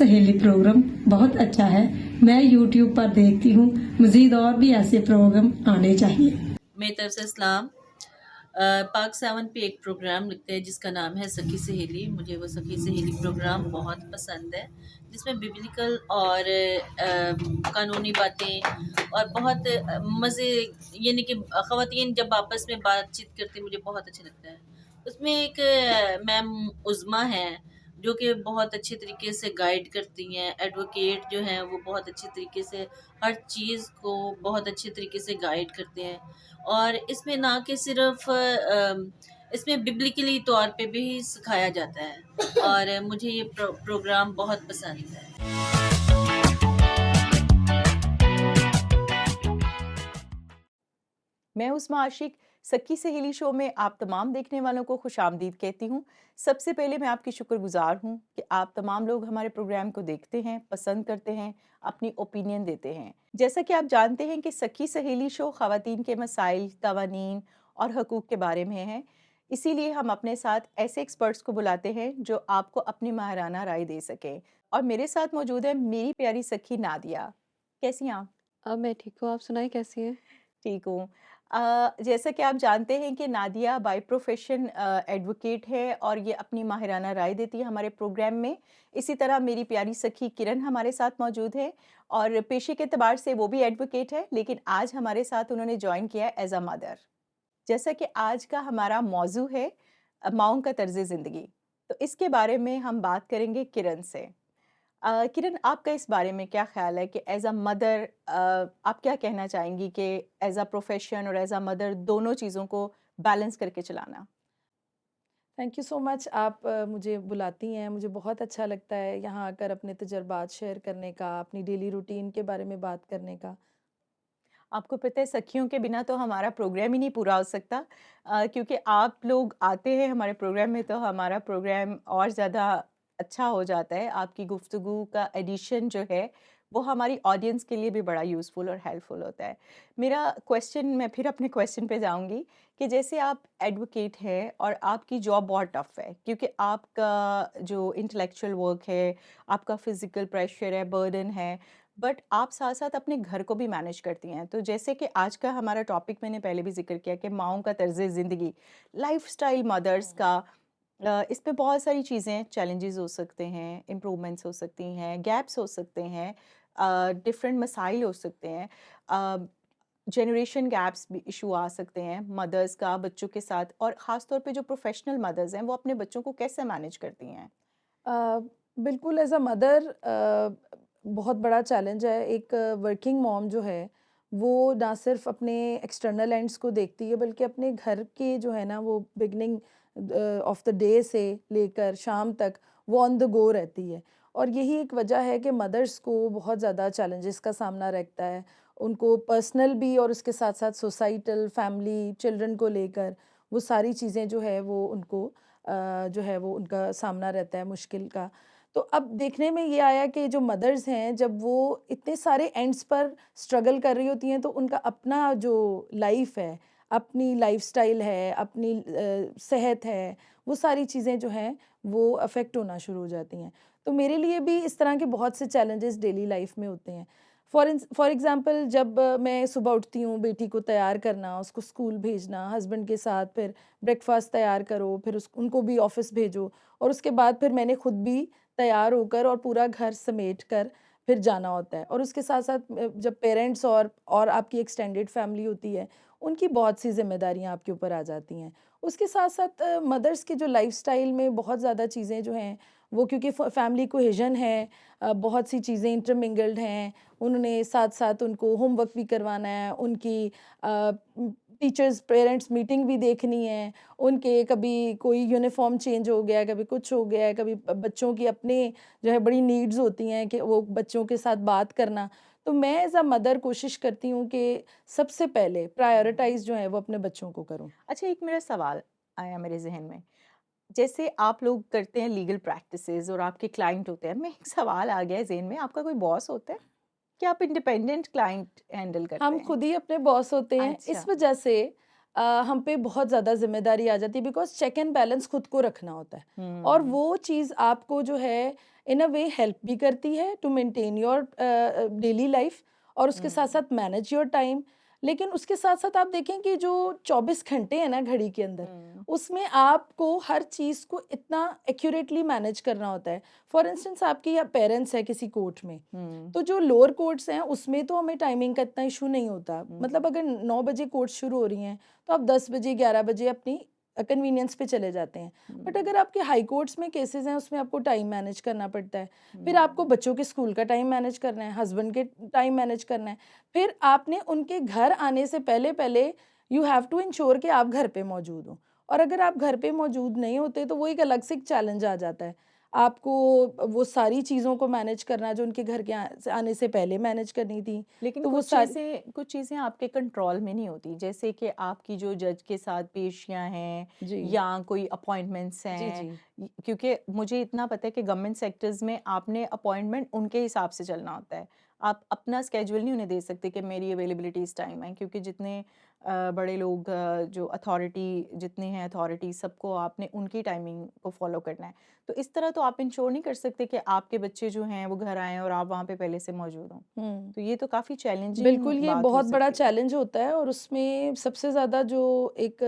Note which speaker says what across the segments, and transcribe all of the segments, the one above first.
Speaker 1: सहेली प्रोग्राम बहुत अच्छा है। मैं यूट्यूब पर देखती हूँ, मजीद और भी ऐसे प्रोग्राम आने चाहिए।
Speaker 2: मेरी तरफ से इस्लाम। पाक 7 पे एक प्रोग्राम लगता है जिसका नाम है सखी सहेली। मुझे वो सखी सहेली प्रोग्राम बहुत पसंद है, जिसमें बिब्लिकल और कानूनी बातें और बहुत मज़े, यानी कि ख़वातीन जब आपस में बातचीत करती मुझे बहुत अच्छा लगता है। उसमें एक मैम उज़्मा हैं जो कि बहुत अच्छे तरीके से गाइड करती हैं। एडवोकेट जो हैं वो बहुत अच्छे तरीके से हर चीज़ को बहुत अच्छे तरीके से गाइड करते हैं। और इसमें ना कि सिर्फ इसमें बिब्लिकली तौर पे भी सिखाया जाता है और मुझे ये प्रोग्राम बहुत पसंद है।
Speaker 3: मैं उस्मा आशिक सखी सहेली शो में आप तमाम देखने वालों को खुशामदीद कहती हूँ। सबसे पहले मैं आपकी शुक्रगुजार हूँ कि आप तमाम लोग हमारे प्रोग्राम को देखते हैं, पसंद करते हैं, अपनी ओपिनियन देते हैं। जैसा कि आप जानते हैं कि सखी सहेली शो ख़वातीन के मसाइल, क़वानीन और हकूक़ के बारे में है। इसीलिए हम अपने साथ ऐसे एक्सपर्ट्स को बुलाते हैं जो आपको अपनी माहिराना राय दे सकें। और मेरे साथ मौजूद है मेरी प्यारी सखी नादिया। कैसी हैं आप?
Speaker 4: अब मैं ठीक हूँ, आप सुनाइए कैसी हैं?
Speaker 3: ठीक हूँ। जैसा कि आप जानते हैं कि नादिया बाय प्रोफ़ेशन एडवोकेट है और ये अपनी माहिराना राय देती है हमारे प्रोग्राम में। इसी तरह मेरी प्यारी सखी किरण हमारे साथ मौजूद है और पेशे के एतबार से वो भी एडवोकेट है, लेकिन आज हमारे साथ उन्होंने जॉइन किया है एज़ अ मदर। जैसा कि आज का हमारा मौज़ू है माँओं का तर्ज़ ज़िंदगी, तो इसके बारे में हम बात करेंगे किरण से। किरण, आपका इस बारे में क्या ख़्याल है कि एज़ अ मदर आप क्या कहना चाहेंगी कि एज़ अ प्रोफ़ेशन और एज़ अ मदर दोनों चीज़ों को बैलेंस करके चलाना?
Speaker 4: थैंक यू सो मच आप मुझे बुलाती हैं, मुझे बहुत अच्छा लगता है यहाँ आकर अपने तजुर्बात शेयर करने का, अपनी डेली रूटीन के बारे में बात करने का।
Speaker 3: आपको पता है सखियों के बिना तो हमारा प्रोग्राम ही नहीं पूरा हो सकता, क्योंकि आप लोग आते हैं हमारे प्रोग्राम में तो हमारा प्रोग्राम और ज़्यादा अच्छा हो जाता है। आपकी गुफ्तगू का एडिशन जो है वो हमारी ऑडियंस के लिए भी बड़ा यूज़फुल और हेल्पफुल होता है। मेरा क्वेश्चन, मैं फिर अपने क्वेश्चन पे जाऊँगी कि जैसे आप एडवोकेट हैं और आपकी जॉब बहुत टफ़ है, क्योंकि आपका जो इंटेलेक्चुअल वर्क है, आपका फ़िज़िकल प्रेशर है, बर्डन है, बट आप साथ-साथ अपने घर को भी मैनेज करती हैं। तो जैसे कि आज का हमारा टॉपिक मैंने पहले भी ज़िक्र किया कि माँओं का तर्ज़ ज़िंदगी, लाइफ़स्टाइल मदर्स का, इस पे बहुत सारी चीज़ें, चैलेंजेस हो सकते हैं, इम्प्रूवमेंट्स हो सकती हैं, गैप्स हो सकते हैं, डिफरेंट मसाइल हो सकते हैं, अ, जनरेशन गैप्स भी इशू आ सकते हैं मदर्स का बच्चों के साथ, और ख़ास तौर पे जो प्रोफ़ेशनल मदर्स हैं, वो अपने बच्चों को कैसे मैनेज करती हैं?
Speaker 4: अ, बिल्कुल एज़ अ मदर बहुत बड़ा चैलेंज है। एक वर्किंग मॉम जो है, वो ना सिर्फ़ अपने एक्सटर्नल एंड्स को देखती है, बल्कि अपने घर के जो है ना, वो बिगिनिंग ऑफ द डे से लेकर शाम तक वो ऑन द गो रहती है। और यही एक वजह है कि मदर्स को बहुत ज़्यादा चैलेंजेस का सामना रहता है। उनको पर्सनल भी और उसके साथ-साथ सोसाइटल, फैमिली, चिल्ड्रन को लेकर वो सारी चीज़ें जो है वो उनको जो है वो उनका सामना रहता है मुश्किल का। तो अब देखने में ये आया कि जो मदर्स हैं, जब वो इतने सारे एंड्स पर स्ट्रगल कर रही होती हैं, तो उनका अपना जो लाइफ़ है, अपनी लाइफ़स्टाइल है, अपनी सेहत है, वो सारी चीज़ें जो हैं, वो अफ़ेक्ट होना शुरू हो जाती हैं। तो मेरे लिए भी इस तरह के बहुत से चैलेंजेस डेली लाइफ़ में होते हैं। फॉर एग्ज़ाम्पल जब मैं सुबह उठती हूँ, बेटी को तैयार करना, उसको स्कूल भेजना, हस्बैंड के साथ फिर ब्रेकफ़ास्ट तैयार करो, फिर उनको भी ऑफ़िस भेजो, और उसके बाद फिर मैंने खुद भी तैयार होकर और पूरा घर समेट कर फिर जाना होता है। और उसके साथ-साथ जब पेरेंट्स और आपकी एक्सटेंडेड फैमिली होती है, उनकी बहुत सी ज़िम्मेदारियाँ आपके ऊपर आ जाती हैं। उसके साथ-साथ मदर्स की जो लाइफ़स्टाइल में बहुत ज़्यादा चीज़ें जो हैं, वो क्योंकि फैमिली कोहेज़न है, बहुत सी चीज़ें इंटरमिंगल्ड हैं, उन्होंने साथ-साथ उनको होमवर्क भी करवाना है, उनकी टीचर्स पेरेंट्स मीटिंग भी देखनी है, उनके कभी कोई यूनिफ़ॉर्म चेंज हो गया है, कभी कुछ हो गया है, कभी बच्चों की अपने जो है बड़ी नीड्स होती हैं कि वो बच्चों के साथ बात करना। तो मैं एज़ अ मदर कोशिश करती हूँ कि सबसे पहले प्रायोरिटाइज़ जो है वो अपने बच्चों को करूँ।
Speaker 3: अच्छा, एक मेरा सवाल आया मेरे ज़हन में। जैसे आप लोग करते हैं लीगल प्रैक्टिसेज़ और आपके क्लाइंट होते हैं, मैं एक सवाल आ गया है ज़हन में, आपका कोई बॉस होता है? क्या आप इंडिपेंडेंट क्लाइंट हैंडल करते
Speaker 4: हम
Speaker 3: हैं?
Speaker 4: खुद ही अपने बॉस होते हैं, इस
Speaker 3: अच्छा।
Speaker 4: वजह से हम पे बहुत ज़्यादा ज़िम्मेदारी आ जाती है, बिकॉज़ चेक एंड बैलेंस खुद को रखना होता है। और
Speaker 3: हुँ।
Speaker 4: वो चीज़ आपको जो है इन अ वे हेल्प भी करती है to maintain your daily life और उसके साथ साथ मैनेज योर टाइम। लेकिन उसके साथ साथ आप देखें कि जो 24 घंटे हैं ना घड़ी के अंदर, उसमें आपको हर चीज़ को इतना एक्यूरेटली मैनेज करना होता है। फॉर इंस्टेंस आपके या पेरेंट्स है किसी कोर्ट में, तो जो लोअर कोर्ट्स हैं उसमें तो हमें टाइमिंग का इतना इशू नहीं होता। मतलब अगर 9 बजे कोर्ट शुरू हो रही हैं तो आप 10 बजे 11 बजे अपनी कन्वीनियंस पे चले जाते हैं। बट अगर आपके हाई कोर्ट्स में केसेस हैं उसमें आपको टाइम मैनेज करना पड़ता है, फिर आपको बच्चों के स्कूल का टाइम मैनेज करना है, हस्बैंड के टाइम मैनेज करना है, फिर आपने उनके घर आने से पहले पहले यू हैव टू इंश्योर कि आप घर पे मौजूद हो। और अगर आप घर पे मौजूद नहीं होते तो वो एक अलग से चैलेंज आ जाता है। आपको वो सारी चीज़ों को मैनेज करना जो उनके घर के आने से पहले मैनेज करनी थी,
Speaker 3: लेकिन
Speaker 4: तो वो सारी
Speaker 3: कुछ चीज़ें आपके कंट्रोल में नहीं होती, जैसे कि आपकी जो जज के साथ पेशियां हैं
Speaker 4: जी
Speaker 3: या कोई अपॉइंटमेंट्स
Speaker 4: जी
Speaker 3: हैं।
Speaker 4: जी
Speaker 3: क्योंकि मुझे इतना पता है कि गवर्नमेंट सेक्टर्स में आपने अपॉइंटमेंट उनके हिसाब से चलना होता है। आप अपना स्केड्यूल नहीं उन्हें दे सकते कि मेरी अवेलेबिलिटी इस टाइम है, क्योंकि जितने बड़े लोग जो अथॉरिटी जितने हैं अथॉरिटी सबको आपने उनकी टाइमिंग को फॉलो करना है। तो इस तरह तो आप इंश्योर नहीं कर सकते कि आपके बच्चे जो हैं वो घर आएँ और आप वहाँ पे पहले से मौजूद हों।
Speaker 4: हम्म
Speaker 3: तो ये तो काफ़ी चैलेंजिंग
Speaker 4: बिल्कुल, ये
Speaker 3: बात हो
Speaker 4: बहुत बड़ा
Speaker 3: सकती है।
Speaker 4: चैलेंज होता है और उसमें सबसे ज़्यादा जो एक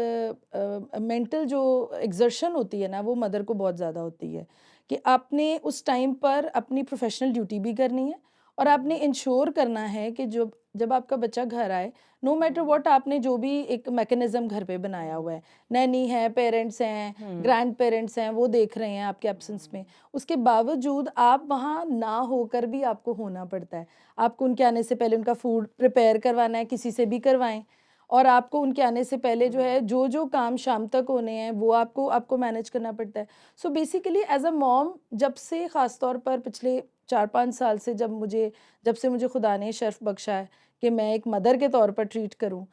Speaker 4: मेंटल जो एक्सर्शन होती है ना, वो मदर को बहुत ज़्यादा होती है कि आपने उस टाइम पर अपनी प्रोफेशनल ड्यूटी भी करनी है और आपने इंश्योर करना है कि जब जब आपका बच्चा घर आए, नो मैटर व्हाट, आपने जो भी एक मैकेनिज़्म घर पे बनाया हुआ है, नैनी है, पेरेंट्स हैं, ग्रैंड पेरेंट्स हैं, वो देख रहे हैं आपके एब्सेंस में, उसके बावजूद आप वहाँ ना होकर भी आपको होना पड़ता है। आपको उनके आने से पहले उनका फूड प्रिपेयर करवाना है, किसी से भी करवाएं, और आपको उनके आने से पहले जो है जो जो काम शाम तक होने हैं वो आपको आपको मैनेज करना पड़ता है। So basically as a mom, जब से ख़ास तौर पर पिछले 4-5 साल से जब से मुझे खुदा ने शर्फ बख्शा है कि मैं एक मदर के तौर पर ट्रीट करूं,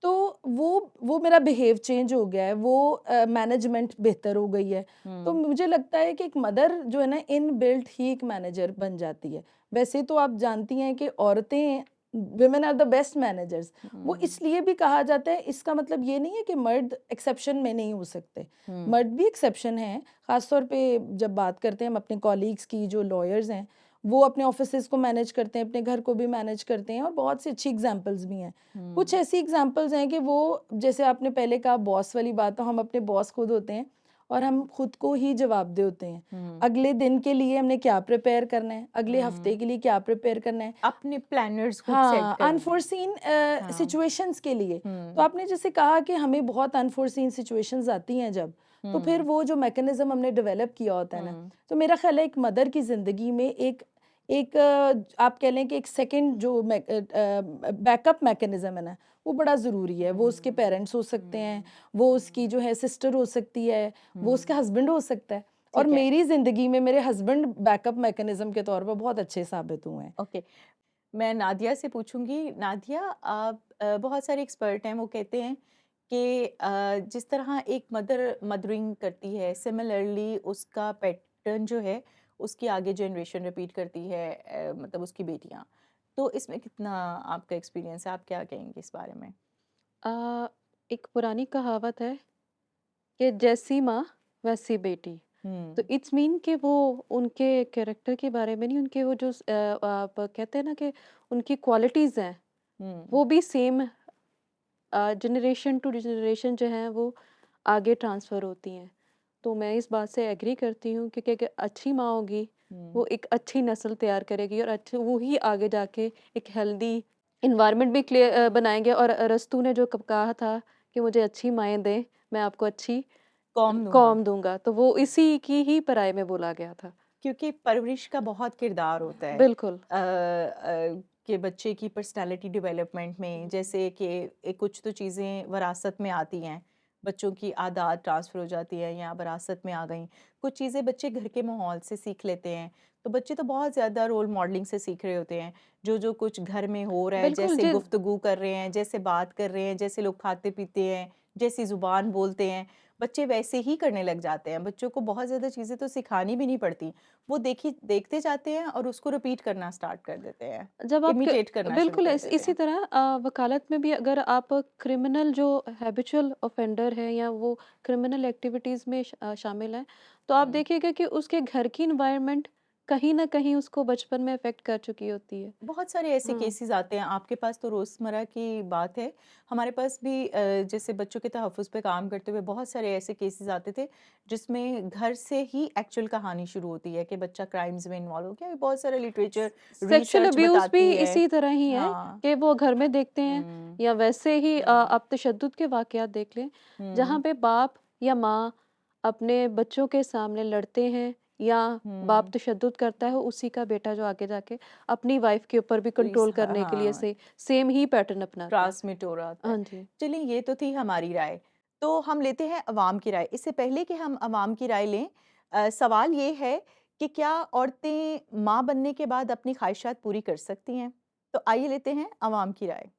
Speaker 4: तो वो मेरा बिहेव चेंज हो गया है, वो मैनेजमेंट बेहतर हो गई है। तो मुझे लगता है कि एक मदर जो है ना, इन बिल्ट ही एक मैनेजर बन जाती है। वैसे तो आप जानती हैं कि औरतें, women are the best managers, वो इसलिए भी कहा जाता है। इसका मतलब ये नहीं है कि मर्द एक्सेप्शन में नहीं हो सकते, मर्द भी एक्सेप्शन हैं। ख़ास तौर पे जब बात करते हैं हम अपने कॉलीग्स की, जो लॉयर्स हैं, वो अपने ऑफिसेज़ को मैनेज करते हैं, अपने घर को भी मैनेज करते हैं, और बहुत सी अच्छी एग्जांपल्स भी हैं। कुछ ऐसी एग्जांपल्स हैं कि वो, जैसे आपने पहले कहा बॉस वाली बात, तो हम अपने बॉस खुद होते हैं और हम खुद को ही जवाबदेह होते हैं। अगले दिन के लिए हमने क्या प्रिपेयर करना है, अगले हफ्ते के लिए क्या प्रिपेयर करना है,
Speaker 3: अपने प्लानर्स खुद सेट
Speaker 4: हाँ,
Speaker 3: करें।
Speaker 4: अनफोर्सीन
Speaker 3: हाँ।
Speaker 4: सिचुएशंस के लिए। तो आपने जैसे कहा कि हमें बहुत अनफोर्सीन सिचुएशंस आती हैं जब, तो फिर वो जो मैकेनिज्म हमने डेवलप किया होता है ना, तो मेरा ख्याल है एक मदर की ज़िंदगी में एक एक आप कह लें कि एक सेकंड जो बैकअप मैकेनिज्म है ना, वो बड़ा ज़रूरी है। वो उसके पेरेंट्स हो सकते हैं, वो उसकी जो है सिस्टर हो सकती है, वो उसका हस्बैंड हो सकता है, और
Speaker 3: ठीक है।
Speaker 4: मेरी ज़िंदगी में मेरे हस्बैंड बैकअप मैकेनिज्म के तौर पर बहुत अच्छे साबित हुए हैं।
Speaker 3: ओके, मैं नादिया से पूछूंगी। नादिया, आप बहुत सारे एक्सपर्ट हैं, वो कहते हैं कि जिस तरह एक मदर मदरिंग करती है, सिमिलरली उसका पैटर्न जो है उसकी आगे जनरेशन रिपीट करती है, मतलब उसकी बेटियां। तो इसमें कितना आपका एक्सपीरियंस है, आप क्या कहेंगे इस बारे में?
Speaker 5: अ, एक पुरानी कहावत है कि जैसी माँ वैसी बेटी। तो इट्स मीन कि वो उनके कैरेक्टर के बारे में नहीं, उनके वो जो आप कहते हैं ना कि उनकी क्वालिटीज़ हैं, वो भी सेम जनरेशन टू जनरेशन जो हैं वो आगे ट्रांसफ़र होती हैं। तो मैं इस बात से एग्री करती हूँ, क्योंकि अगर अच्छी माँ होगी, वो एक अच्छी नस्ल तैयार करेगी, और अच्छे वो ही आगे जाके एक हेल्दी इन्वायरमेंट भी बनाएंगे। और अरस्तू ने जो कहा था कि मुझे अच्छी माएँ दें, मैं आपको अच्छी
Speaker 3: कौम दूंगा।
Speaker 5: कौम दूंगा, तो वो इसी की ही पराये में बोला गया था।
Speaker 3: क्योंकि परवरिश का बहुत किरदार होता है
Speaker 5: बिल्कुल।
Speaker 3: कि बच्चे की पर्सनालिटी डेवलपमेंट में, जैसे कि कुछ तो चीज़ें वरासत में आती हैं, बच्चों की आदत ट्रांसफ़र हो जाती है या वरासत में आ गई। कुछ चीज़ें बच्चे घर के माहौल से सीख लेते हैं, तो बच्चे तो बहुत ज़्यादा रोल मॉडलिंग से सीख रहे होते हैं। जो कुछ घर में हो रहा है,
Speaker 5: बिल्कुल
Speaker 3: जैसे
Speaker 5: जी।
Speaker 3: गुफ्तगू कर रहे हैं, जैसे बात कर रहे हैं, जैसे लोग खाते पीते हैं, जैसी ज़ुबान बोलते हैं, बच्चे वैसे ही करने लग जाते हैं। बच्चों को बहुत ज़्यादा चीज़ें तो सिखानी भी नहीं पड़ती, वो देखते जाते हैं और उसको रिपीट करना स्टार्ट कर देते हैं,
Speaker 5: जब आप
Speaker 3: इमिटेट करना शुरू
Speaker 5: बिल्कुल
Speaker 3: कर देते
Speaker 5: इसी
Speaker 3: हैं।
Speaker 5: तरह वकालत में भी अगर आप क्रिमिनल जो हैबिचुअल ऑफेंडर है या वो क्रिमिनल एक्टिविटीज़ में शामिल है, तो आप देखिएगा कि उसके घर की इन्वायरमेंट कहीं न कहीं उसको बचपन में अफ़ेक्ट कर चुकी होती है।
Speaker 3: बहुत सारे ऐसे
Speaker 5: हाँ।
Speaker 3: केसेस आते हैं, आपके पास तो रोज़मर्रा की बात है, हमारे पास भी जैसे बच्चों के तहफ़्फ़ुज़ पे काम करते हुए बहुत सारे ऐसे केसेस आते थे, जिसमें घर से ही एक्चुअल कहानी शुरू होती है कि बच्चा क्राइम्स में इन्वॉल्व हो गया। बहुत सारा लिटरेचर
Speaker 5: सेक्सुअल
Speaker 3: रिसर्च
Speaker 5: अब्यूज़ भी
Speaker 3: बताती है।
Speaker 5: इसी तरह ही है
Speaker 3: हाँ।
Speaker 5: कि वो घर में देखते हैं,
Speaker 3: हुँ,
Speaker 5: या वैसे ही
Speaker 3: हुँ,
Speaker 5: आप तशद्दुद के वाक़यात देख लें, जहाँ
Speaker 3: हुँ,
Speaker 5: पे बाप या माँ अपने बच्चों के सामने लड़ते हैं, या बाप
Speaker 3: हुँ।
Speaker 5: तशद्दुद करता है, उसी का बेटा जो आगे जाके अपनी वाइफ़ के ऊपर भी
Speaker 3: तो इस
Speaker 5: कंट्रोल करने के लिए
Speaker 3: हाँ,
Speaker 5: सेम ही पैटर्न अपनाता है।
Speaker 3: ट्रांसमिट हो रहा है।
Speaker 5: हाँ जी।
Speaker 3: चलिए ये तो थी हमारी राय। तो हम लेते हैं अवाम की राय। इससे पहले कि हम अवाम की राय लें, सवाल ये है कि क्या औरतें माँ बनने के बाद अपनी ख़्वाहिशात पूरी कर सकती हैं? तो आइए लेते हैं अवाम की राय।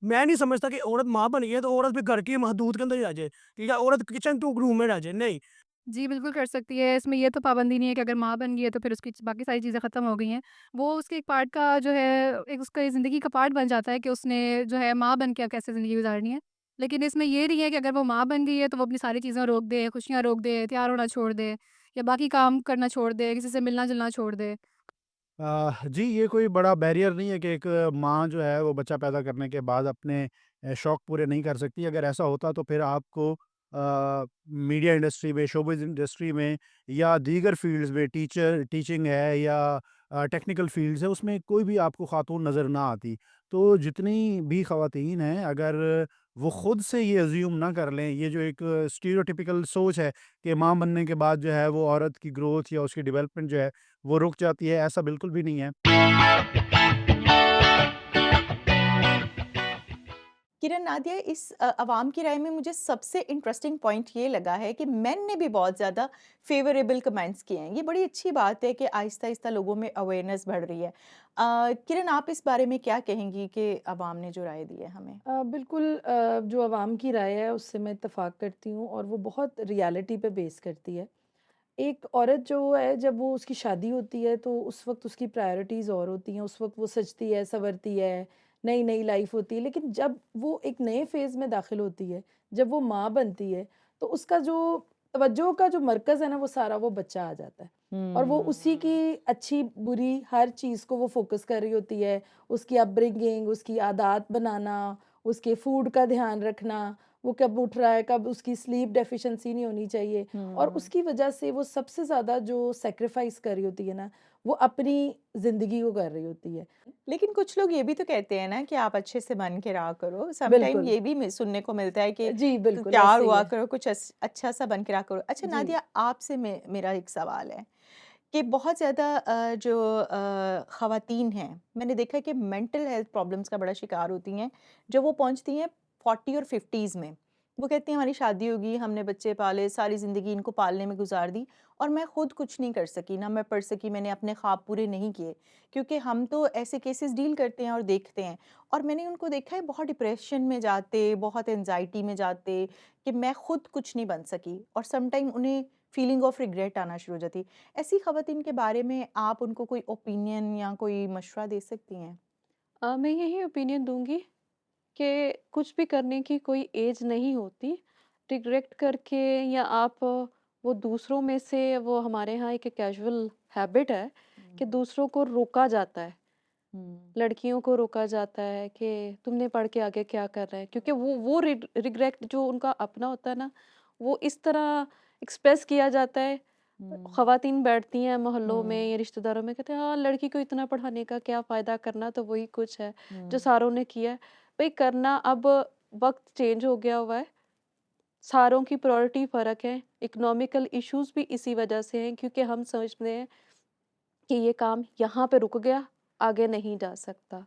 Speaker 6: मैं नहीं समझता कि औरत माँ बन गई है तो औरत भी घर की महदूद के अंदर ही रह जाए, ठीक है? औरत किचन टू रूम में रह जाए, नहीं।
Speaker 7: जी, बिल्कुल कर सकती है। इसमें ये तो पाबंदी नहीं है कि अगर माँ बन गई है तो फिर उसकी बाकी सारी चीज़ें ख़त्म हो गई हैं। वो उसके एक पार्ट का जो है एक उसका ज़िंदगी का पार्ट बन जाता है कि उसने जो है माँ बन के अब कैसे ज़िंदगी गुज़ारनी है। लेकिन इसमें ये नहीं है कि अगर वो माँ बन गई है तो वो अपनी सारी चीज़ें रोक दे, खुशियाँ रोक दे, तैयार होना छोड़ दे या बाकी काम करना छोड़ दे, किसी से मिलना-जुलना छोड़ दे।
Speaker 8: जी, ये कोई बड़ा बैरियर नहीं है कि एक माँ जो है वो बच्चा पैदा करने के बाद अपने शौक पूरे नहीं कर सकती। अगर ऐसा होता तो फिर आपको मीडिया इंडस्ट्री में, शोबिज़ इंडस्ट्री में या दीगर फ़ील्ड्स में टीचिंग है या टेक्निकल फ़ील्ड्स है, उसमें कोई भी आपको ख़ातून नज़र ना आती। तो जितनी भी ख़वातीन हैं, अगर वो खुद से ये अज़्यूम ना कर लें, ये जो एक स्टीरियोटिपिकल सोच है कि माँ बनने के बाद जो है वो औरत की ग्रोथ या उसकी डेवलपमेंट जो है वो रुक जाती है, ऐसा बिल्कुल भी नहीं है।
Speaker 3: किरण नादिया, इस अवाम की राय में मुझे सबसे इंटरेस्टिंग पॉइंट ये लगा है कि मेन ने भी बहुत ज़्यादा फेवरेबल कमेंट्स किए हैं। ये बड़ी अच्छी बात है कि आहिस्ता-आहिस्ता लोगों में अवेयरनेस बढ़ रही है। किरण, आप इस बारे में क्या कहेंगी कि अवाम ने जो राय दी है हमें?
Speaker 4: बिल्कुल, जो अवाम की राय है उससे मैं इत्तेफ़ाक करती हूँ और वो बहुत रियलिटी पे बेस करती है। एक औरत जो है जब वो उसकी शादी होती है तो उस वक़्त उसकी प्रायोरिटीज़ और होती हैं, उस वक़्त वो सजती है, सँवरती है, नई-नई लाइफ़ होती है। लेकिन जब वो एक नए फ़ेज़ में दाख़िल होती है, जब वो माँ बनती है, तो उसका जो तवज्जो का जो मरकज़ है ना, वो सारा वो बच्चा आ जाता है। और वो उसी की अच्छी-बुरी हर चीज़ को वो फ़ोकस कर रही होती है, उसकी अपब्रिंगिंग, उसकी आदत बनाना, उसके फूड का ध्यान रखना, वो कब उठ रहा है, कब उसकी स्लीप डेफ़िशिएंसी नहीं होनी चाहिए। और
Speaker 3: हुँ।
Speaker 4: उसकी वजह से वो सबसे ज़्यादा जो सैक्रिफ़ाइस कर रही होती है ना, वो अपनी ज़िंदगी को कर रही होती है।
Speaker 3: लेकिन कुछ लोग ये भी तो कहते हैं ना कि आप अच्छे से बन के रहा करो। सम टाइम
Speaker 4: बिल्कुल।
Speaker 3: ये भी सुनने को मिलता है कि
Speaker 4: जी, बिल्कुल
Speaker 3: तैयार
Speaker 4: ऐसे ही
Speaker 3: हुआ
Speaker 4: है।
Speaker 3: करो, कुछ अच्छा सा बन के रहा करो। अच्छा
Speaker 4: जी।
Speaker 3: नादिया, आपसे मेरा एक सवाल है कि बहुत ज़्यादा जो ख़वातीन हैं, मैंने देखा है कि मेंटल हेल्थ प्रॉब्लम्स का बड़ा शिकार होती हैं जब वो पहुंचती हैं 40 और 50s में। वो कहती हैं हमारी शादी होगी, हमने बच्चे पाले, सारी ज़िंदगी इनको पालने में गुजार दी और मैं खुद कुछ नहीं कर सकी, ना मैं पढ़ सकी, मैंने अपने ख्वाब पूरे नहीं किए। क्योंकि हम तो ऐसे केसेस डील करते हैं और देखते हैं, और मैंने उनको देखा है बहुत डिप्रेशन में जाते, बहुत एंजाइटी में जाते कि मैं खुद कुछ नहीं बन सकी, और सम टाइम उन्हें फीलिंग ऑफ रिग्रेट आना शुरू हो जाती। ऐसी ख़वातीन के बारे में आप उनको कोई ओपिनियन या कोई मशवरा दे सकती हैं?
Speaker 5: मैं यही ओपिनियन दूँगी कि कुछ भी करने की कोई एज नहीं होती। रिग्रेट करके, या आप वो दूसरों में से, वो हमारे यहाँ एक कैजुअल हैबिट है कि
Speaker 3: हुँ,
Speaker 5: दूसरों को रोका जाता है।
Speaker 3: हुँ,
Speaker 5: लड़कियों को रोका जाता है कि तुमने पढ़ के आगे क्या कर रहा है? क्योंकि वो रिग्रेट जो उनका अपना होता है ना, वो इस तरह एक्सप्रेस किया जाता है।
Speaker 3: हुँ,
Speaker 5: ख़वातीन बैठती हैं मोहल्लों में
Speaker 3: हुँ,
Speaker 5: या रिश्तेदारों में, कहते हैं हाँ, लड़की को इतना पढ़ाने का क्या फ़ायदा, करना तो वही कुछ है जो
Speaker 3: हुँ,
Speaker 5: सारों ने किया है। भई करना, अब वक़्त चेंज हो गया हुआ है, सारों की प्रायोरिटी फ़र्क है, इकोनॉमिकल इश्यूज़ भी इसी वजह से हैं, क्योंकि हम समझते हैं कि ये काम यहाँ पे रुक गया, आगे नहीं जा सकता।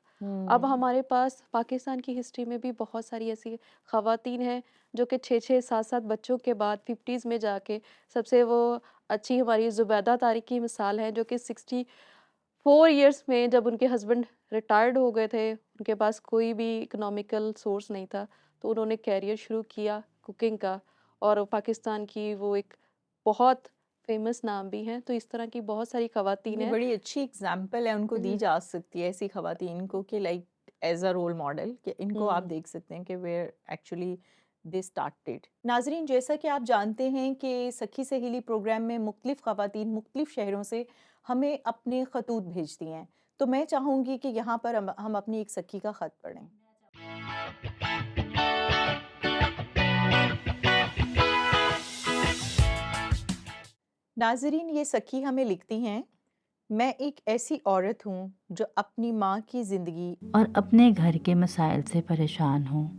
Speaker 5: अब
Speaker 3: हुँ,
Speaker 5: हमारे पास पाकिस्तान की हिस्ट्री में भी बहुत सारी ऐसी ख़वातीन हैं जो कि 6-6, 7-7 बच्चों के बाद 50s में जाके, सबसे वो अच्छी हमारी ज़ुबैदा तारिक की मिसाल है, जो कि 64 इयर्स में जब उनके हस्बैंड रिटायर्ड हो गए थे, उनके पास कोई भी इकोनॉमिकल सोर्स नहीं था, तो उन्होंने करियर शुरू किया कुकिंग का, और पाकिस्तान की वो एक बहुत फ़ेमस नाम भी हैं। तो इस तरह की बहुत सारी ख़वातीन
Speaker 3: ये
Speaker 5: हैं।
Speaker 3: बड़ी अच्छी एग्ज़ाम्पल है, उनको दी
Speaker 5: हुँ,
Speaker 3: जा सकती है ऐसी ख़वातीन को कि like as a role model, कि इनको आप
Speaker 5: हुँ,
Speaker 3: देख सकते हैं कि वेयर एक्चुअली दे स्टार्टेड। नाज़रीन, जैसा कि आप जानते हैं कि सखी सहेली प्रोग्राम में मुख्तलिफ़ ख़वातीन मुख्तलिफ़ शहरों से हमें अपने ख़तूत भेजती हैं, तो मैं चाहूँगी कि यहाँ पर हम अपनी एक सखी का ख़त पढ़ें। नाज़रीन, ये सखी हमें लिखती हैं, मैं एक ऐसी औरत हूँ जो अपनी माँ की ज़िंदगी
Speaker 9: और अपने घर के मसाइल से परेशान हूँ।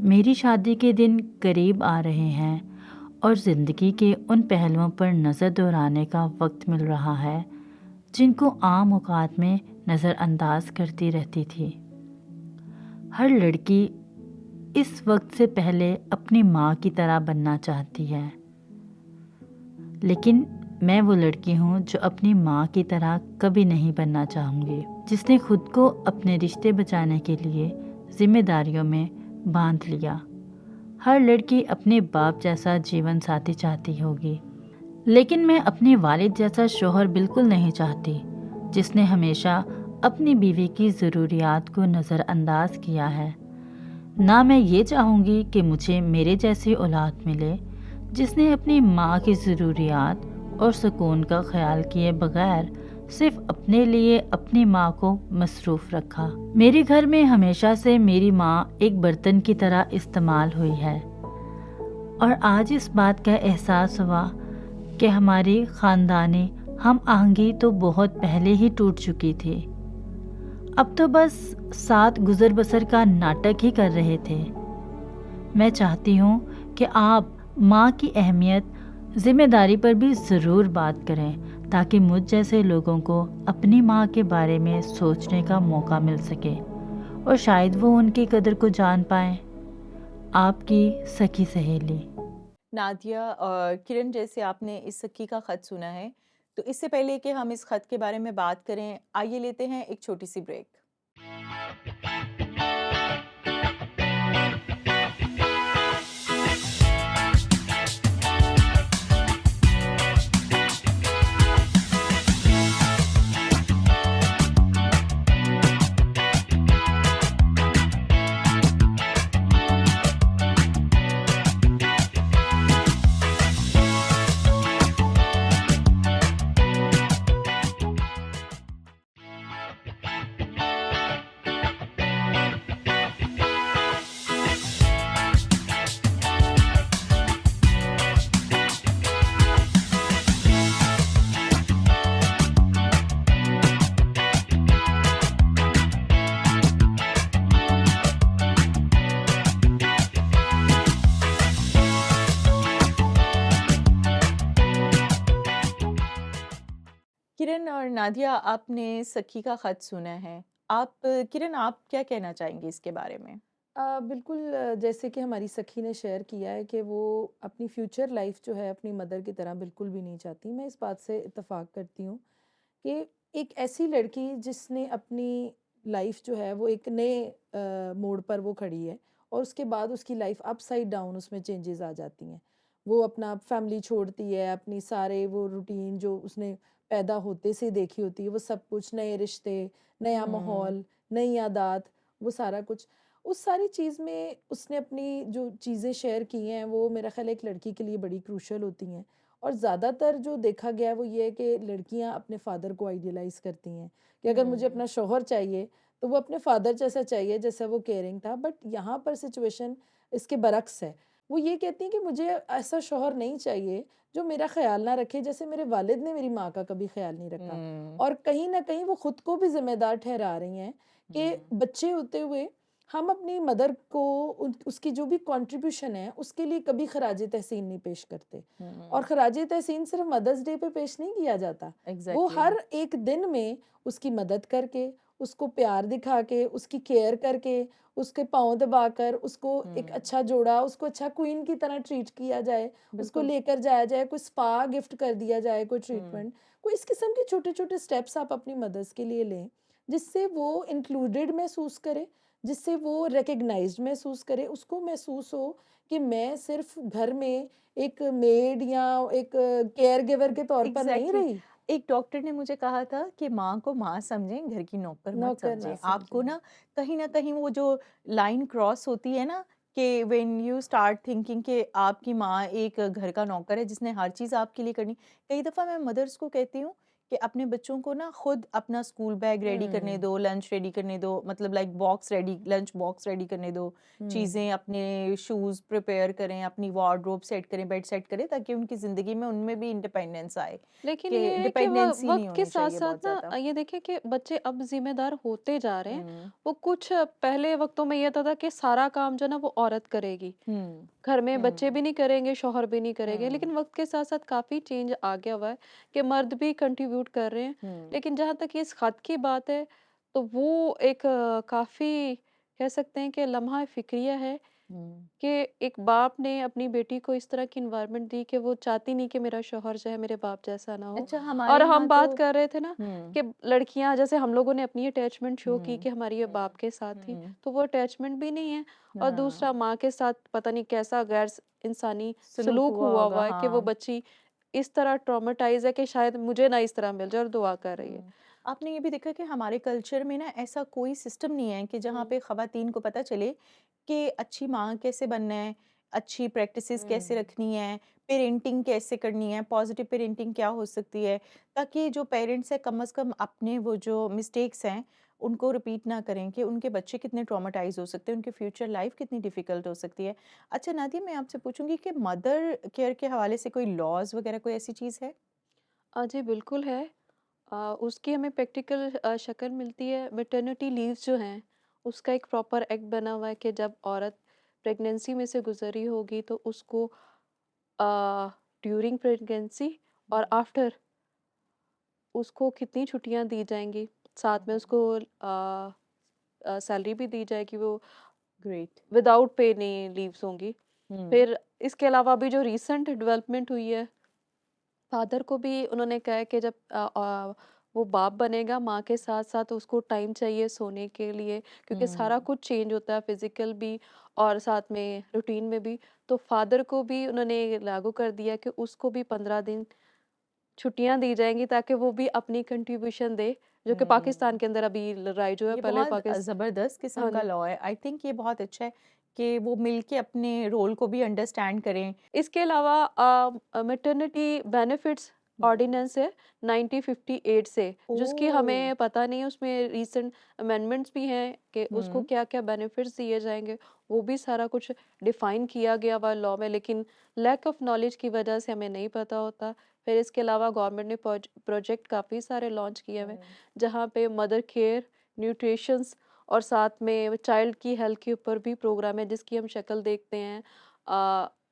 Speaker 9: मेरी शादी के दिन करीब आ रहे हैं और ज़िंदगी के उन पहलुओं पर नज़र दौड़ाने का वक्त मिल रहा है जिनको आम औकात में नज़रअंदाज करती रहती थी। हर लड़की इस वक्त से पहले अपनी माँ की तरह बनना चाहती है, लेकिन मैं वो लड़की हूँ जो अपनी माँ की तरह कभी नहीं बनना चाहूँगी, जिसने खुद को अपने रिश्ते बचाने के लिए जिम्मेदारियों में बांध लिया। हर लड़की अपने बाप जैसा जीवन साथी चाहती होगी, लेकिन मैं अपने वालिद जैसा शौहर बिल्कुल नहीं चाहती, जिसने हमेशा अपनी बीवी की ज़रूरियात को नज़रअंदाज किया है। ना मैं ये चाहूँगी कि मुझे मेरे जैसी औलाद मिले जिसने अपनी माँ की ज़रूरियात और सुकून का ख्याल किए बगैर सिर्फ अपने लिए अपनी माँ को मसरूफ़ रखा। मेरे घर में हमेशा से मेरी माँ एक बर्तन की तरह इस्तेमाल हुई है और आज इस बात का एहसास हुआ कि हमारी ख़ानदानी हम आहंगी तो बहुत पहले ही टूट चुकी थी। अब तो बस साथ गुज़र बसर का नाटक ही कर रहे थे। मैं चाहती हूँ कि आप माँ की अहमियत ज़िम्मेदारी पर भी ज़रूर बात करें, ताकि मुझ जैसे लोगों को अपनी माँ के बारे में सोचने का मौका मिल सके और शायद वो उनकी कदर को जान पाएँ। आपकी सखी सहेली।
Speaker 3: नादिया और किरण, जैसे आपने इस सखी का ख़त सुना है, तो इससे पहले कि हम इस ख़त के बारे में बात करें, आइए लेते हैं एक छोटी सी ब्रेक। किरण और नादिया, आपने सखी का ख़त सुना है। किरण, आप क्या कहना चाहेंगी इसके बारे में?
Speaker 4: बिल्कुल, जैसे कि हमारी सखी ने शेयर किया है कि वो अपनी फ्यूचर लाइफ जो है अपनी मदर की तरह बिल्कुल भी नहीं चाहती। मैं इस बात से इत्तेफाक करती हूँ कि एक ऐसी लड़की जिसने अपनी लाइफ जो है वो एक नए मोड़ पर वो खड़ी है और उसके बाद उसकी लाइफ अपसाइड डाउन उसमें चेंजेस आ जाती हैं। वो अपना फैमिली छोड़ती है, अपनी सारे वो रूटीन जो उसने पैदा होते से देखी होती है, वो सब कुछ, नए रिश्ते, नया
Speaker 3: हुँ।
Speaker 4: माहौल, नई आदत, वो सारा कुछ, उस सारी चीज़ में उसने अपनी जो चीज़ें शेयर की हैं वो मेरा ख़्याल है एक लड़की के लिए बड़ी क्रूशल होती हैं। और ज़्यादातर जो देखा गया है वो ये है कि लड़कियां अपने फादर को आइडियलाइज़ करती हैं कि अगर मुझे अपना शौहर चाहिए तो वो अपने फादर जैसा चाहिए जैसा वो केयरिंग था। बट यहाँ पर सिचुएशन इसके बरक्स है। वो ये कहती हैं कि मुझे ऐसा शौहर नहीं चाहिए जो मेरा ख़्याल ना रखे जैसे मेरे वालिद ने मेरी माँ का कभी ख़्याल नहीं रखा।
Speaker 3: हुँ,
Speaker 4: और कहीं न कहीं वो ख़ुद को भी ज़िम्मेदार ठहरा रही हैं कि
Speaker 3: हुँ,
Speaker 4: बच्चे होते हुए हम अपनी मदर को उसकी जो भी कंट्रीब्यूशन है उसके लिए कभी खराज तहसीन नहीं पेश करते। और
Speaker 3: हुँ,
Speaker 4: खराज तहसीन सिर्फ मदर्स डे पे पेश नहीं किया जाता, वो
Speaker 3: एग्ज़ैक्टली।
Speaker 4: हर एक दिन में उसकी मदद करके, उसको प्यार दिखा के, उसकी केयर करके, उसके पाँव दबाकर, उसको एक
Speaker 3: हुँ,
Speaker 4: अच्छा जोड़ा, उसको अच्छा क्वीन की तरह ट्रीट किया जाए, उसको
Speaker 3: बिल्कुल।
Speaker 4: लेकर जाया जाए, कोई स्पा गिफ्ट कर दिया जाए, कोई
Speaker 3: हुँ,
Speaker 4: ट्रीटमेंट, कोई इस किस्म के छोटे-छोटे स्टेप्स आप अपनी मदर्स के लिए लें, जिससे वो इंक्लूडेड महसूस करे, जिससे वो रिकॉग्नाइज्ड महसूस करे, उसको महसूस हो कि मैं सिर्फ घर में एक मेड या एक केयर गिवर के तौर पर नहीं
Speaker 3: एग्ज़ैक्टली।
Speaker 4: रही,
Speaker 3: एक डॉक्टर ने मुझे कहा था कि माँ को माँ समझें, घर की नौकर मत
Speaker 4: नौकर ना
Speaker 3: समझें। आपको
Speaker 4: समझें।
Speaker 3: ना कहीं न कहीं वो जो लाइन क्रॉस होती है ना कि व्हेन यू स्टार्ट थिंकिंग कि आपकी माँ एक घर का नौकर है जिसने हर चीज़ आपके लिए करनी। कई दफ़ा मैं मदर्स को कहती हूँ कि अपने बच्चों को ना खुद अपना स्कूल बैग रेडी करने
Speaker 4: हुँ,
Speaker 3: दो, लंच रेडी करने दो, मतलब like box ready, lunch box ready करने दो,
Speaker 4: हुँ,
Speaker 3: चीज़ें अपने शूज़ प्रिपेयर करें, अपनी वार्डरोब सेट करें, बेड सेट करें, ताकि उनकी ज़िंदगी में उनमें भी इंडिपेंडेंस आए,
Speaker 5: लेकिन
Speaker 3: कि
Speaker 5: ये है कि
Speaker 3: डिपेंडेंसी नहीं
Speaker 5: वक्त के
Speaker 3: होनी
Speaker 5: साथ
Speaker 3: चाहिए
Speaker 5: साथ
Speaker 3: बहुत
Speaker 5: ना
Speaker 3: ज़्यादा।
Speaker 5: ये देखें कि बच्चे अब जिम्मेदार होते जा रहे हैं।
Speaker 3: हुँ,
Speaker 5: वो कुछ पहले वक्तों में ये था कि सारा काम जो ना वो औरत करेगी,
Speaker 3: हुँ,
Speaker 5: घर में बच्चे
Speaker 3: हुँ,
Speaker 5: भी नहीं करेंगे, शौहर भी नहीं करेंगे।
Speaker 3: हुँ,
Speaker 5: लेकिन वक्त के साथ साथ काफ़ी चेंज आ गया हुआ है कि मर्द भी कंट्रीब्यूट कर रहे हैं।
Speaker 3: हुँ,
Speaker 5: लेकिन जहाँ तक इस खत की बात है, तो वो एक काफ़ी कह सकते हैं कि लम्हा फ़िक्रिया है
Speaker 3: हुँ।
Speaker 5: कि एक बाप ने अपनी बेटी को इस तरह की इन्वायरमेंट दी कि वो चाहती नहीं कि मेरा शौहर जो है मेरे बाप जैसा ना हो।
Speaker 3: अच्छा, हमारे
Speaker 5: और हम
Speaker 3: यहाँ तो
Speaker 5: बात कर रहे थे ना
Speaker 3: हुँ,
Speaker 5: कि लड़कियां, जैसे हम लोगों ने अपनी अटैचमेंट शो की
Speaker 3: हुँ,
Speaker 5: कि हमारी ये बाप के साथ थी,
Speaker 3: हुँ,
Speaker 5: तो वो अटैचमेंट भी नहीं है। और दूसरा,
Speaker 3: हाँ,
Speaker 5: माँ के साथ पता नहीं कैसा गैर इंसानी
Speaker 3: सलूक
Speaker 5: सलूक
Speaker 3: हुआ
Speaker 5: हुआ
Speaker 3: होगा,
Speaker 5: हुआ है कि वो
Speaker 3: हाँ।
Speaker 5: बच्ची इस तरह ट्रॉमेटाइज है कि शायद मुझे ना इस तरह मिल जाए, और दुआ कर रही है।
Speaker 3: हुँ। आपने ये भी देखा कि हमारे कल्चर में ना ऐसा कोई सिस्टम नहीं है कि जहाँ
Speaker 5: हम्म,
Speaker 3: पे ख़वातीन को पता चले कि अच्छी माँ कैसे बनना है, अच्छी प्रैक्टिसेस कैसे
Speaker 5: हम्म,
Speaker 3: रखनी है, पेरेंटिंग कैसे करनी है, पॉजिटिव पेरेंटिंग क्या हो सकती है, ताकि जो पेरेंट्स हैं कम से कम अपने वो जो मिस्टेक्स हैं, उनको रिपीट ना करें कि उनके बच्चे कितने ट्रॉमेटाइज़ हो सकते हैं, उनकी फ्यूचर लाइफ़ कितनी डिफ़िकल्ट हो सकती है। अच्छा नादिया, मैं आपसे पूछूँगी कि मदर केयर के हवाले से कोई लॉज़ वग़ैरह कोई ऐसी चीज़ है?
Speaker 5: जी बिल्कुल है। उसकी हमें प्रैक्टिकल शक्ल मिलती है। मैटरनिटी लीव्स जो हैं, उसका एक प्रॉपर एक्ट बना हुआ है कि जब औरत प्रेगनेंसी में से गुजरी होगी तो उसको ड्यूरिंग प्रेगनेंसी और
Speaker 3: हुँ,
Speaker 5: आफ्टर उसको कितनी छुट्टियां दी जाएंगी, साथ में
Speaker 3: हुँ,
Speaker 5: उसको सैलरी भी दी जाएगी, वो
Speaker 3: ग्रेट।
Speaker 5: विदाउट पे नहीं लीव्स होंगी।
Speaker 3: हुँ,
Speaker 5: फिर इसके अलावा अभी जो रिसेंट डेवलपमेंट हुई है, फादर को भी उन्होंने कहा है कि जब वो बाप बनेगा, माँ के साथ साथ उसको टाइम चाहिए सोने के लिए, क्योंकि सारा
Speaker 3: हुँ,
Speaker 5: कुछ चेंज होता है, फिजिकल भी और साथ में रूटीन में भी। तो फादर को भी उन्होंने लागू कर दिया कि उसको भी 15 दिन छुट्टियां दी जाएंगी, ताकि वो भी अपनी कंट्रीब्यूशन दे, जो कि पाकिस्तान
Speaker 3: हुँ।
Speaker 5: के अंदर अभी लड़ाई जो है
Speaker 3: ये
Speaker 5: पहले
Speaker 3: बहुत
Speaker 5: पाकिस्तान।
Speaker 3: ज़बरदस्त किस्म
Speaker 5: हाँ
Speaker 3: का
Speaker 5: जी।
Speaker 3: लॉ है। आई थिंक ये बहुत अच्छा है कि वो मिलके अपने रोल को भी अंडरस्टैंड करें।
Speaker 5: इसके अलावा मैटरनिटी बेनिफिट्स
Speaker 3: हुँ।
Speaker 5: ऑर्डिनेंस है 1958 से, जिसकी
Speaker 3: ओह!
Speaker 5: हमें पता नहीं, उसमें रीसेंट अमेंडमेंट्स भी हैं कि उसको
Speaker 3: हुँ,
Speaker 5: क्या-क्या बेनिफिट्स दिए जाएंगे। वो भी सारा कुछ डिफाइन किया गया हुआ लॉ में, लेकिन लैक ऑफ नॉलेज की वजह से हमें नहीं पता होता। फिर इसके अलावा गवर्नमेंट ने प्रोजेक्ट काफ़ी सारे लॉन्च किए हुए हैं,
Speaker 3: हुँ,
Speaker 5: जहाँ पे मदर केयर, न्यूट्रिशंस और साथ में चाइल्ड की हेल्थ के ऊपर भी प्रोग्राम है, जिसकी हम शक्ल देखते हैं।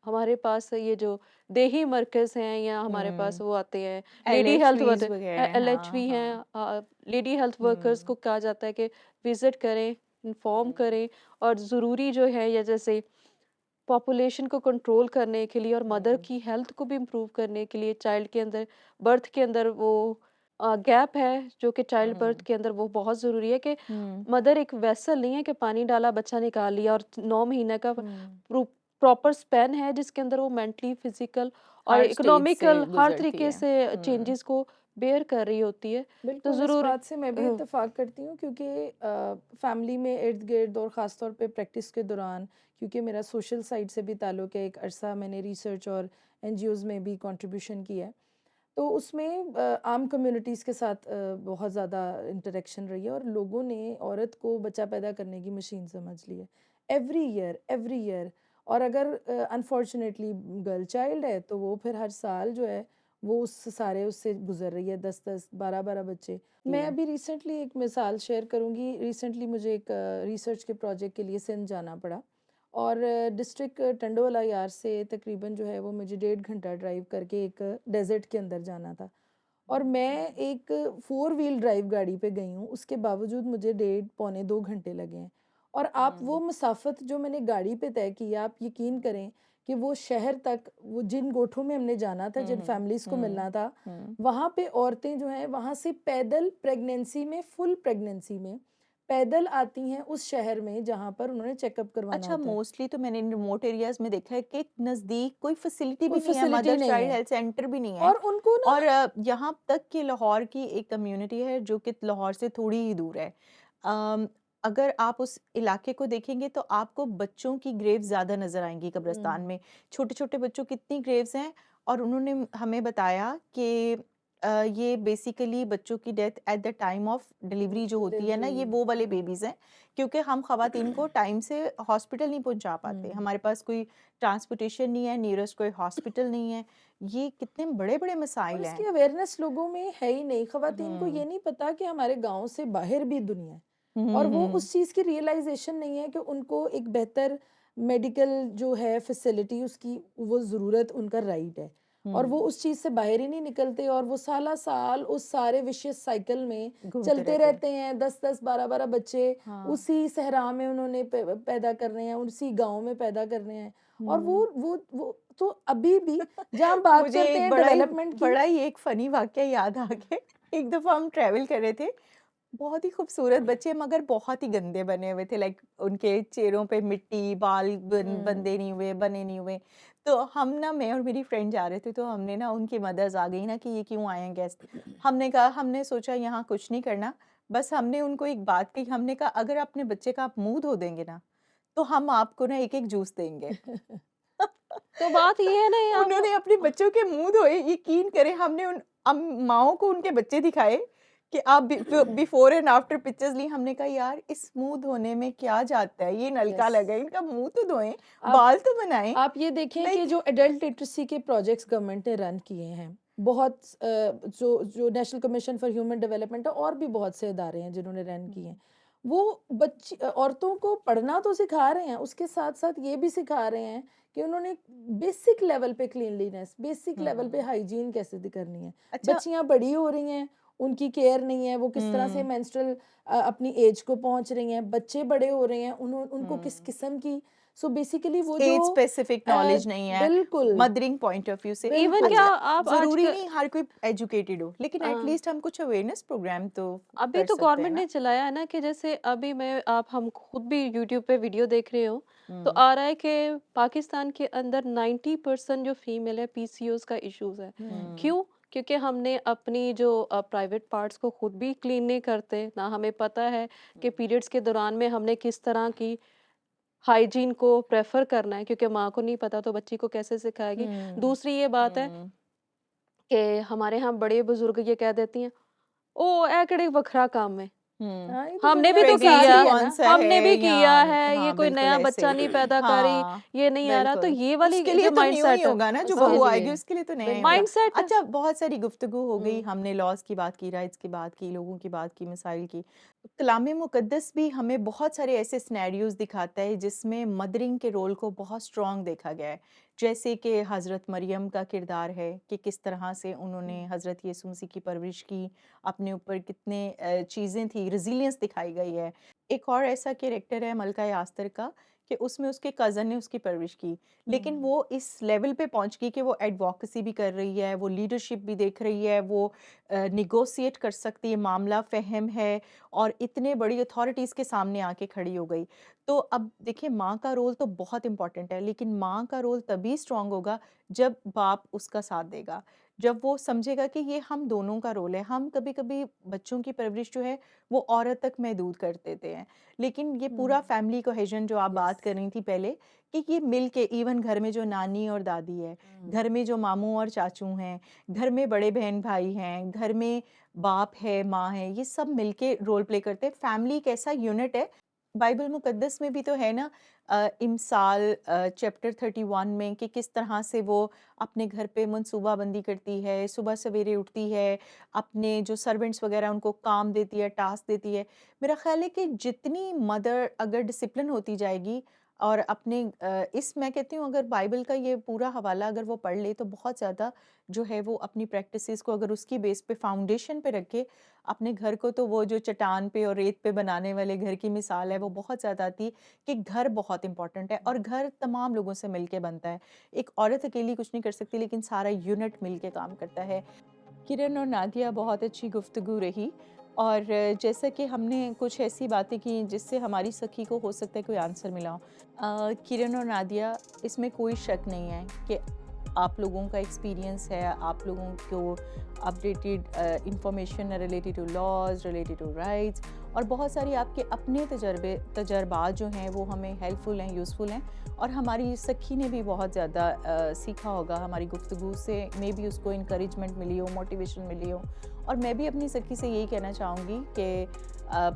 Speaker 5: हमारे पास ये जो देही मरकज़ हैं, या हमारे पास
Speaker 3: हुँ।
Speaker 5: वो आते हैं लेडी हेल्थ
Speaker 3: एलएचवीज़ वगैरह, हाँ,
Speaker 5: एलएचवी हैं,
Speaker 3: हाँ।
Speaker 5: लेडी हेल्थ वर्कर्स
Speaker 3: हुँ,
Speaker 5: को कहा जाता है कि विजिट करें, इन्फॉर्म
Speaker 3: हुँ,
Speaker 5: करें। और ज़रूरी जो है, या जैसे पॉपुलेशन को कंट्रोल करने के लिए और मदर
Speaker 3: हुँ,
Speaker 5: की हेल्थ को भी इम्प्रूव करने के लिए, चाइल्ड के अंदर बर्थ के अंदर वो गैप है जो कि चाइल्ड बर्थ
Speaker 3: हुँ,
Speaker 5: के अंदर, वो बहुत ज़रूरी है कि
Speaker 3: हुँ,
Speaker 5: मदर एक वेसल नहीं है कि पानी डाला बच्चा निकाल लिया, और 9 महीने का
Speaker 3: हुँ।
Speaker 5: प्रॉपर स्पैन है जिसके अंदर वो मेंटली, फिजिकल और
Speaker 3: हर स्टेज से
Speaker 5: इकोनॉमिकल हर
Speaker 3: गुज़रती
Speaker 5: तरीके
Speaker 3: है।
Speaker 5: से
Speaker 3: हुँ।
Speaker 5: चेंजेस को बेयर कर रही होती है। तो
Speaker 4: बिल्कुल, इस
Speaker 5: ज़रूर
Speaker 4: बात से मैं भी इत्तेफ़ाक करती हूँ क्योंकि फैमिली में इर्द-गिर्द और ख़ास तौर पे प्रैक्टिस के दौरान, क्योंकि मेरा सोशल साइड से भी ताल्लुक़ है, एक अरसा मैंने रिसर्च और एनजीओज़ में भी कंट्रीब्यूशन किया है। तो उसमें आम कम्युनिटीज़ के साथ बहुत ज़्यादा इंटरेक्शन रही है और लोगों ने औरत को बच्चा पैदा करने की मशीन समझ ली है। Every year. और अगर अनफॉर्चुनेटली गर्ल चाइल्ड है तो वो फिर हर साल जो है वो उससे गुज़र रही है, 10-10, 12-12 बच्चे।
Speaker 3: जी।
Speaker 4: मैं अभी रिसेंटली एक मिसाल शेयर करूँगी। रिसेंटली मुझे एक रिसर्च के प्रोजेक्ट के लिए सिंध जाना पड़ा और डिस्ट्रिक्ट टंडोला यार से तकरीबन जो है वो मुझे 1.5 घंटा ड्राइव करके एक डेज़र्ट के अंदर जाना था। और मैं एक 4 व्हील ड्राइव गाड़ी पे गई हूँ, उसके बावजूद मुझे डेढ़ पौने 2 घंटे लगे हैं। और आप वो
Speaker 3: हुँ,
Speaker 4: मसाफ़त जो मैंने गाड़ी पे तय की, आप यकीन करें कि वो शहर तक, वो जिन गोठों में हमने जाना था, जिन
Speaker 3: हुँ,
Speaker 4: फैमिलीज़ को
Speaker 3: हुँ,
Speaker 4: मिलना था,
Speaker 3: हुँ।
Speaker 4: वहाँ पे औरतें जो हैं, वहाँ से पैदल प्रेगनेंसी में, फुल प्रेगनेंसी में, पैदल आती हैं उस शहर में जहाँ पर उन्होंने चेकअप करवाना
Speaker 3: अच्छा,
Speaker 4: होता है।
Speaker 3: मोस्टली तो मैंने रिमोट एरियाज़ में देखा है कि नज़दीक कोई फैसिलिटी भी
Speaker 4: कोई
Speaker 3: नहीं है,
Speaker 4: फैसिलिटी
Speaker 3: मदर
Speaker 4: नहीं
Speaker 3: चाइल्ड
Speaker 4: है
Speaker 3: हेल्थ सेंटर भी नहीं है।
Speaker 4: और उनको ना
Speaker 3: और यहाँ तक कि लाहौर की एक कम्युनिटी है जो कि लाहौर से थोड़ी ही दूर है। अगर आप उस इलाके को देखेंगे तो आपको बच्चों की ग्रेव्स ज़्यादा नज़र आएंगी कब्रिस्तान में। छोटे छोटे बच्चों कितनी ग्रेव्स हैं, और उन्होंने हमें बताया कि ये बेसिकली बच्चों की death at the time of delivery जो होती है ना, ये
Speaker 4: डिलीवरी
Speaker 3: वो वाले बेबीज़ हैं, क्योंकि हम ख़वातीन को टाइम से हॉस्पिटल नहीं पहुंचा पाते,
Speaker 4: हम्म
Speaker 3: हमारे पास कोई ट्रांसपोर्टेशन नहीं है, नियरेस्ट कोई हॉस्पिटल नहीं है। ये कितने बड़े बड़े
Speaker 4: और
Speaker 3: मसाइल
Speaker 4: इसकी
Speaker 3: हैं।
Speaker 4: अवेयरनेस लोगों में है ही नहीं। खवातीन को
Speaker 3: हम्म
Speaker 4: ये नहीं पता कि हमारे गांव से बाहर भी दुनिया है,
Speaker 3: हम्म
Speaker 4: और वो
Speaker 3: हम्म
Speaker 4: उस चीज़ की रियलाइजेशन नहीं है कि उनको एक बेहतर मेडिकल जो है फैसिलिटी उसकी वो ज़रूरत उनका राइट है, और वो
Speaker 3: हम्म
Speaker 4: उस चीज़ से बाहर ही नहीं निकलते, और वो साला साल उस सारे विशियस साइकिल में
Speaker 3: घूमते
Speaker 4: चलते
Speaker 3: रहते हैं।
Speaker 4: रहते हैं। 10-10 12-12 बच्चे
Speaker 3: हाँ।
Speaker 4: उसी सहरा में उन्होंने पैदा करने हैं, उसी गांव में पैदा करने हैं, और वो तो अभी भी जहाँ बात
Speaker 3: मुझे
Speaker 4: करते
Speaker 3: एक
Speaker 4: हैं डेवलपमेंट की।
Speaker 3: बड़ा ही एक फनी वाकया याद आ गया। एक दफ़ा हम ट्रैवल कर रहे थे, बहुत ही खूबसूरत बच्चे मगर बहुत ही गंदे बने हुए थे, लाइक उनके चेहरों पे मिट्टी, बाल बंदे नहीं हुए, बने नहीं हुए। तो हम ना, मैं और मेरी फ्रेंड जा रहे थे, तो हमने ना, उनकी मदर्स आ गई ना कि ये क्यों आए हैं गेस्ट। हमने कहा, हमने सोचा यहाँ कुछ नहीं करना, बस हमने उनको एक बात कही, हमने कहा अगर अपने बच्चे का आप मुंह धो देंगे ना, तो हम आपको ना एक एक जूस देंगे।
Speaker 5: तो बात ये है ना, ये आप
Speaker 3: उन्होंने अपने बच्चों के मुंह धोए, यकीन करें, हमने उन माओं को उनके बच्चे दिखाए कि आप बिफोर एंड आफ्टर पिक्चर्स ली। हमने कहा यार, इस मुंह धोने में क्या जाता है, ये नलका
Speaker 4: यस,
Speaker 3: लगा है, इनका मुंह तो धोएं,
Speaker 4: आप
Speaker 3: बाल तो बनाएं।
Speaker 4: आप ये देखें कि
Speaker 3: लाइक
Speaker 4: जो एडल्ट लिटरेसी के प्रोजेक्ट्स गवर्नमेंट ने रन किए हैं, बहुत जो national commission for human development है, और भी बहुत से इदारे हैं जिन्होंने रन किए हैं, वो बच्ची औरतों को पढ़ना तो सिखा रहे हैं, उसके साथ साथ ये भी सिखा रहे हैं कि उन्होंने बेसिक लेवल पे क्लीनलीनेस, बेसिक लेवल पे हाइजीन कैसे करनी है।
Speaker 3: अच्छा।
Speaker 4: बच्चियां बड़ी हो रही हैं, उनकी केयर नहीं है, वो किस तरह से मेंस्ट्रुअल अपनी एज को पहुंच रही हैं, बच्चे बड़े हो रहे हैं, उनको किस किस्म की, सो बेसिकली वो जो
Speaker 3: एज स्पेसिफिक नॉलेज नहीं है,
Speaker 4: बिल्कुल
Speaker 3: मदरिंग पॉइंट ऑफ व्यू से।
Speaker 5: इवन
Speaker 4: बिल्कुल
Speaker 5: क्या
Speaker 3: अच्छा,
Speaker 5: आप
Speaker 3: जरूरी
Speaker 5: आजकल
Speaker 3: नहीं हर कोई एजुकेटेड हो, लेकिन
Speaker 5: हाँ,
Speaker 3: एटलीस्ट हम कुछ अवेयरनेस प्रोग्राम तो
Speaker 5: अभी
Speaker 3: कर
Speaker 5: तो
Speaker 3: सकते हैं
Speaker 5: गवर्नमेंट ने
Speaker 3: ना।
Speaker 5: चलाया है ना, कि जैसे अभी हम खुद भी यूट्यूब पे वीडियो देख रहे हो, तो
Speaker 3: हम्म
Speaker 5: आ रहा है कि पाकिस्तान के अंदर 90% जो फीमेल है पीसीओएस का इश्यूज है। क्यों? क्योंकि हमने अपनी जो प्राइवेट पार्ट्स को खुद भी क्लीन नहीं करते, ना हमें पता है कि पीरियड्स के दौरान में हमने किस तरह की हाइजीन को प्रेफर करना है, क्योंकि माँ को नहीं पता तो बच्ची को कैसे सिखाएगी। दूसरी ये बात है
Speaker 3: हम्म
Speaker 5: कि हमारे यहाँ बड़े बुजुर्ग ये कह देती हैं, ओ ए केड़े वखरा काम है,
Speaker 4: हाँ, ये तो
Speaker 5: हमने भी
Speaker 4: दुनिया
Speaker 5: तो
Speaker 4: की सारी
Speaker 5: किया,
Speaker 4: है
Speaker 3: कौन
Speaker 4: ना।
Speaker 3: सा
Speaker 5: हमने
Speaker 3: है
Speaker 5: भी
Speaker 3: या
Speaker 5: किया है, ये
Speaker 3: हाँ
Speaker 5: कोई
Speaker 3: बिल्कुल
Speaker 5: नया
Speaker 3: ऐसे
Speaker 5: बच्चा नहीं पैदा करी,
Speaker 3: हाँ
Speaker 5: ये नहीं आ रहा। तो
Speaker 3: बिल्कुल,
Speaker 5: ये वाली
Speaker 3: उसके लिए
Speaker 5: जो
Speaker 3: तो न्यू ही
Speaker 5: माइंडसेट है,
Speaker 3: होगा ना, जो
Speaker 4: उसके
Speaker 3: बहू
Speaker 4: लिए
Speaker 3: आएगी उसके लिए तो नया ही होगा।
Speaker 5: माइंडसेट
Speaker 3: अच्छा, बहुत सारी गुफ्तगू हो गई,
Speaker 4: हम्म
Speaker 3: हमने लॉज की बात की, राइट्स की बात की, लोगों की बात की, मिसाइल की। कलाम मुकद्दस भी हमें बहुत सारे ऐसे सिनेरियोज दिखाता है जिसमें मदरिंग के रोल को बहुत स्ट्रॉन्ग देखा गया है, जैसे कि हज़रत मरियम का किरदार है कि किस तरह से उन्होंने हज़रत यीशु मसीह की परवरिश की, अपने ऊपर कितने चीज़ें थी, रेजिलियंस दिखाई गई है। एक और ऐसा कैरेक्टर है मलका यास्तर का, कि उसमें उसके कज़न ने उसकी परवरिश की, लेकिन वो इस लेवल पे पहुंच गई कि वो एडवोकेसी भी कर रही है, वो लीडरशिप भी देख रही है, वो निगोशिएट कर सकती है, मामला फ़हम है, और इतने बड़ी अथॉरिटीज़ के सामने आके खड़ी हो गई। तो अब देखिए, माँ का रोल तो बहुत इम्पोर्टेंट है, लेकिन माँ का रोल तभी स्ट्रांग होगा जब बाप उसका साथ देगा, जब वो समझेगा कि ये हम दोनों का रोल है। हम कभी-कभी बच्चों की परवरिश जो है वो औरत तक महदूद कर देते हैं, लेकिन ये पूरा फैमिली कोहेजन जो आप बात कर रही थी पहले, कि ये मिल के, इवन घर में जो नानी और दादी है, घर में जो मामू और चाचू हैं, घर में बड़े बहन भाई हैं, घर में बाप है, माँ है, ये सब मिलके रोल प्ले करते हैं। फैमिली एक ऐसा यूनिट है, बाइबल मुकद्दस में भी तो है ना, इमसाल चैप्टर 31 में, कि किस तरह से वो अपने घर पे मनसूबाबंदी करती है, सुबह सवेरे उठती है, अपने जो सर्वेंट्स वगैरह उनको काम देती है, टास्क देती है। मेरा ख्याल है कि जितनी मदर अगर डिसिप्लिन होती जाएगी, और अपने मैं कहती हूँ, अगर बाइबल का ये पूरा हवाला अगर वो पढ़ ले, तो बहुत ज़्यादा जो है वो अपनी प्रैक्टिसेस को अगर उसकी बेस पे, फाउंडेशन पे रखे अपने घर को, तो वो जो चट्टान पे और रेत पे बनाने वाले घर की मिसाल है वो बहुत ज़्यादा आती, कि घर बहुत इंपॉर्टेंट है, और घर तमाम लोगों से मिलके बनता है। एक औरत अकेली कुछ नहीं कर सकती, लेकिन सारा यूनिट मिलके काम करता है। किरण और नादिया, बहुत अच्छी गुफ्तगू रही, और जैसा कि हमने कुछ ऐसी बातें की जिससे हमारी सखी को हो सकता है कोई आंसर मिला हो। किरण और नादिया, इसमें कोई शक नहीं है कि आप लोगों का एक्सपीरियंस है, आप लोगों को अपडेटेड इंफॉर्मेशन है related to laws, related to rights, और बहुत सारी आपके अपने तजर्बात जो हैं वो हमें हेल्पफुल हैं, यूज़फुल हैं। और हमारी सखी ने भी बहुत ज़्यादा सीखा होगा हमारी गुफ्तगू से, मे भी उसको इंकरेजमेंट मिली हो, मोटिवेशन मिली हो। और मैं भी अपनी सखी से यही कहना चाहूँगी कि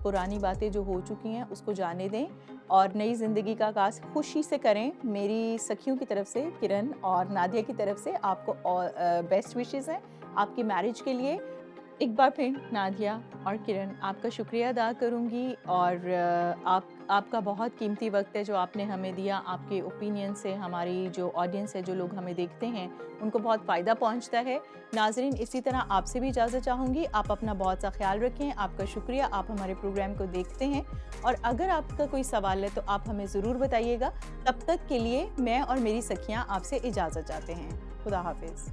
Speaker 3: पुरानी बातें जो हो चुकी हैं उसको जाने दें और नई ज़िंदगी का आगाज़ खुशी से करें। मेरी सखियों की तरफ से, किरण और नादिया की तरफ से आपको बेस्ट विशेज़ हैं आपकी मैरिज के लिए। एक बार फिर नादिया और किरण, आपका शुक्रिया अदा करूँगी, और आपका बहुत कीमती वक्त है जो आपने हमें दिया। आपके ओपिनियन से हमारी जो ऑडियंस है, जो लोग हमें देखते हैं, उनको बहुत फ़ायदा पहुंचता है। नाजरीन, इसी तरह आपसे भी इजाज़त चाहूँगी। आप अपना बहुत सा ख्याल रखें। आपका शुक्रिया, आप हमारे प्रोग्राम को देखते हैं, और अगर आपका कोई सवाल है तो आप हमें ज़रूर बताइएगा। तब तक के लिए मैं और मेरी सखियाँ आपसे इजाज़त चाहते हैं। खुदा हाफिज़।